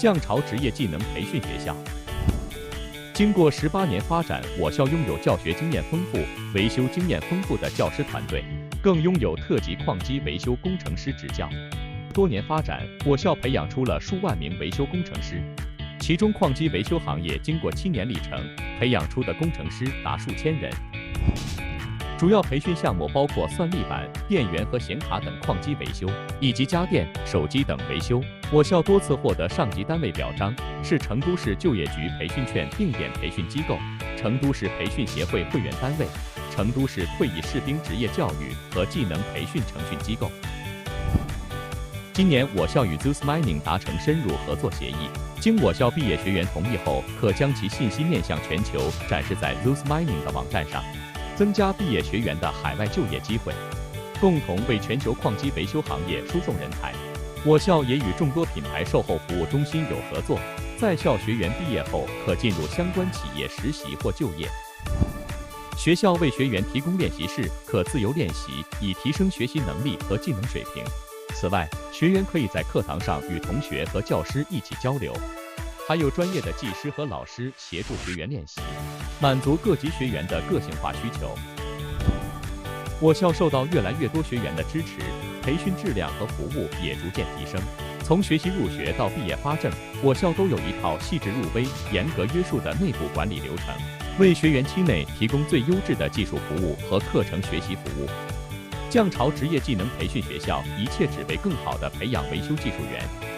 降潮职业技能培训学校。经过18年发展，我校拥有教学经验丰富、维修经验丰富的教师团队，更拥有特级矿机维修工程师执教。多年发展，我校培养出了数万名维修工程师，其中矿机维修行业经过7年历程，培养出的工程师达数千人。主要培训项目包括算力板、电源和显卡等矿机维修，以及家电、手机等维修。我校多次获得上级单位表彰，是成都市就业局培训券定点培训机构、成都市培训协会会员单位、成都市退役士兵职业教育和技能培训承训机构。今年，我校与 Zeus Mining 达成深入合作协议，经我校毕业学员同意后，可将其信息面向全球，展示在 Zeus Mining 的网站上，增加毕业学员的海外就业机会，共同为全球矿机维修行业输送人才。我校也与众多品牌售后服务中心有合作，在校学员毕业后可进入相关企业实习或就业。学校为学员提供练习室，可自由练习，以提升学习能力和技能水平。此外，学员可以在课堂上与同学和教师一起交流，还有专业的技师和老师协助学员练习，满足各级学员的个性化需求。我校受到越来越多学员的支持，培训质量和服务也逐渐提升。从学习入学到毕业发证，我校都有一套细致入微、严格约束的内部管理流程，为学员期内提供最优质的技术服务和课程学习服务。降潮职业技能培训学校，一切只为更好地培养维修技术员。